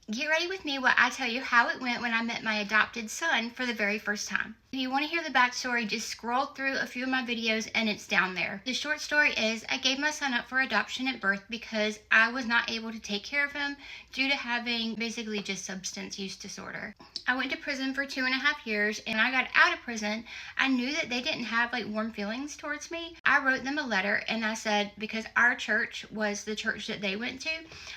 Get ready with me while I tell you how it went when I met my adopted son for the very first time. If you want to hear the backstory, just scroll through a few of my videos and it's down there. The short story is I gave my son up for adoption at birth because I was not able to take care of him due to having basically just substance use disorder. I went to prison for 2.5 years, and I got out of prison. I knew that they didn't have warm feelings towards me. I wrote them a letter and I said, because our church was the church that they went to,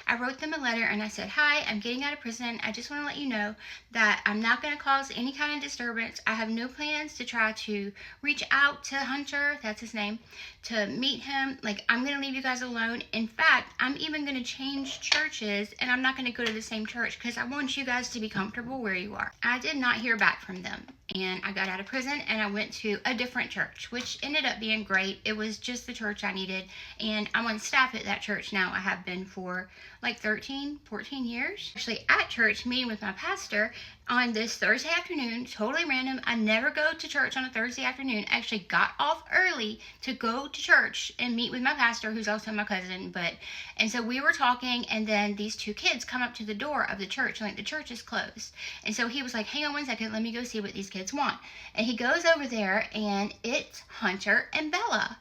I wrote them a letter and I said, "Hi, I'm getting out of prison. I just want to let you know that I'm not going to cause any kind of disturbance. I have no plans to try to reach out to Hunter," that's his name, "to meet him. I'm going to leave you guys alone. In fact, I'm even going to change churches, and I'm not going to go to the same church because I want you guys to be comfortable where you are." I did not hear back from them, and I got out of prison and I went to a different church, which ended up being great. It was just the church I needed, and I'm on staff at that church now. I have been for 14 years. Actually at church meeting with my pastor on this Thursday afternoon, totally random. I never go to church on a Thursday afternoon. I actually got off early to go to church and meet with my pastor, who's also my cousin. And so we were talking, and then these two kids come up to the door of the church, and the church is closed. And so he was like, "Hang on one second, let me go see what these kids want." And he goes over there, and it's Hunter and Bella.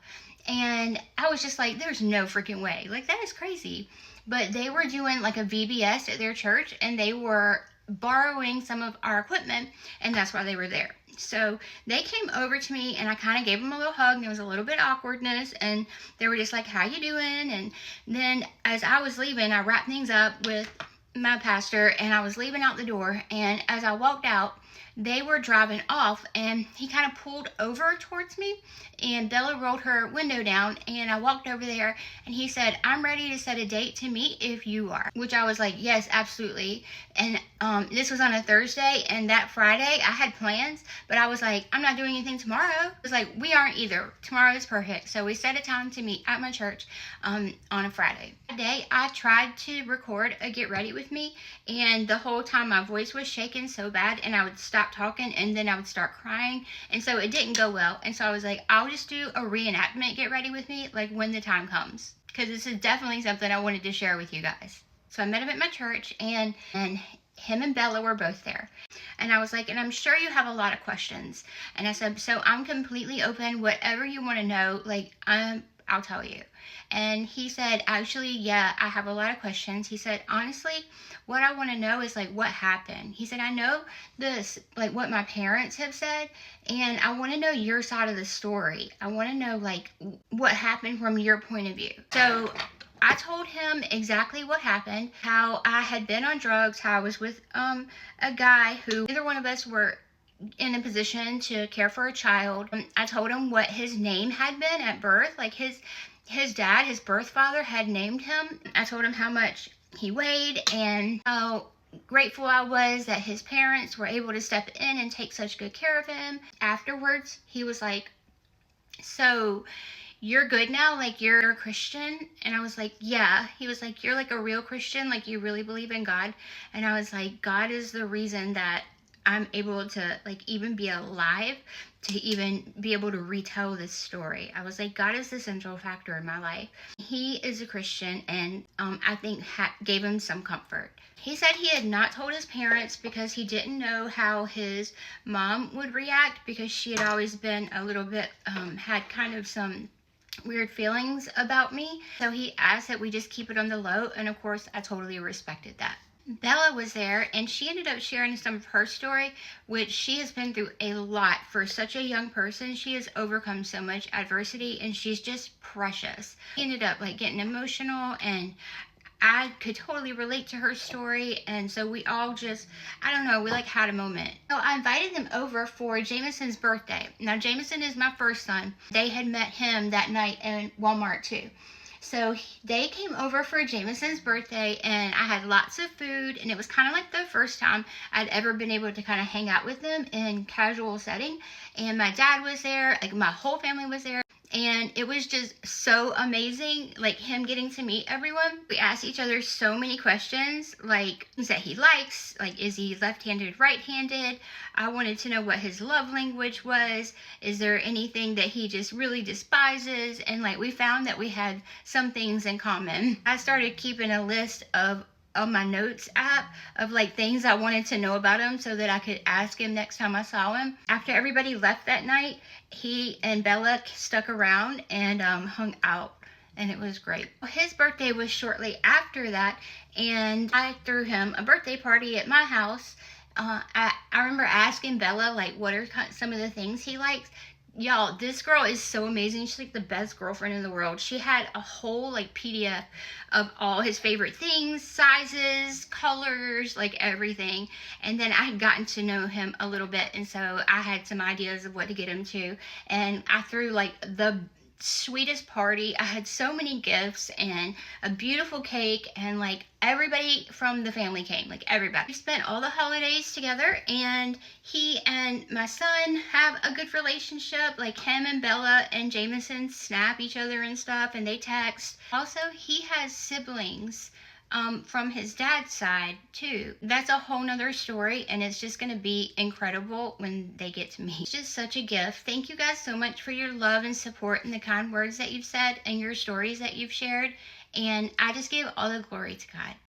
And I was just like, there's no freaking way. That is crazy. But they were doing a VBS at their church, and they were borrowing some of our equipment, and that's why they were there. So they came over to me, and I kind of gave them a little hug, and there was a little bit of awkwardness, and they were just like, "How you doing?" And then as I was leaving, I wrapped things up with my pastor, and I was leaving out the door, and as I walked out, they were driving off, and he kind of pulled over towards me, and Bella rolled her window down, and I walked over there, and he said, "I'm ready to set a date to meet if you are," which I was like, "Yes, absolutely." And this was on a Thursday, and that Friday I had plans, but I was like, "I'm not doing anything tomorrow." I was like, "We aren't either. Tomorrow is perfect." So we set a time to meet at my church on a Friday. That day I tried to record a get ready with me, and the whole time my voice was shaking so bad, and I would stop talking and then I would start crying, and so it didn't go well. And so I was like, I'll just do a reenactment get ready with me when the time comes, because this is definitely something I wanted to share with you guys. So I met him at my church, and him and Bella were both there, and I was like, "And I'm sure you have a lot of questions." And I said, "So I'm completely open, whatever you want to know, I'll tell you." And he said, "Actually, yeah, I have a lot of questions." He said, "Honestly, what I want to know is what happened." He said, "I know this, what my parents have said, and I want to know your side of the story. I want to know what happened from your point of view." So I told him exactly what happened, how I had been on drugs, how I was with a guy who neither one of us were in a position to care for a child. I told him what his name had been at birth, his dad, his birth father, had named him. I told him how much he weighed and how grateful I was that his parents were able to step in and take such good care of him. Afterwards, he was like, "So you're good now? You're a Christian?" And I was like, "Yeah." He was like, "You're a real Christian? You really believe in God?" And I was like, "God is the reason that I'm able to even be alive, to even be able to retell this story." I was like, God is the central factor in my life. He is a Christian, and I think gave him some comfort. He said he had not told his parents because he didn't know how his mom would react, because she had always been a little bit, had kind of some weird feelings about me. So he asked that we just keep it on the low, and of course I totally respected that. Bella was there, and she ended up sharing some of her story, which she has been through a lot for such a young person. She has overcome so much adversity, and she's just precious. She ended up getting emotional, and I could totally relate to her story, and so we all just, I don't know, we had a moment. So I invited them over for Jameson's birthday. Now Jameson is my first son. They had met him that night in Walmart too. So they came over for Jameson's birthday, and I had lots of food, and it was kind of the first time I'd ever been able to kind of hang out with them in casual setting. And my dad was there, my whole family was there. And it was just so amazing, him getting to meet everyone. We asked each other so many questions, things that he likes, is he left-handed, right-handed? I wanted to know what his love language was. Is there anything that he just really despises? And we found that we had some things in common. I started keeping a list of on my notes app of like things I wanted to know about him so that I could ask him next time I saw him. After everybody left that night, he and Bella stuck around and hung out, and it was great. His birthday was shortly after that, and I threw him a birthday party at my house. I remember asking Bella, like, what are some of the things he likes. Y'all, this girl is so amazing. She's like the best girlfriend in the world. She had a whole like PDF of all his favorite things, sizes, colors, like everything. And then I had gotten to know him a little bit, and so I had some ideas of what to get him to. And I threw like the sweetest party. I had so many gifts and a beautiful cake, and like everybody from the family came, like everybody. We spent all the holidays together, and he and my son have a good relationship. Like him and Bella and Jameson snap each other and stuff, and they text. Also, he has siblings from his dad's side too. That's a whole nother story, and it's just gonna be incredible when they get to meet. It's just such a gift. Thank you guys so much for your love and support and the kind words that you've said and your stories that you've shared, and I just give all the glory to God.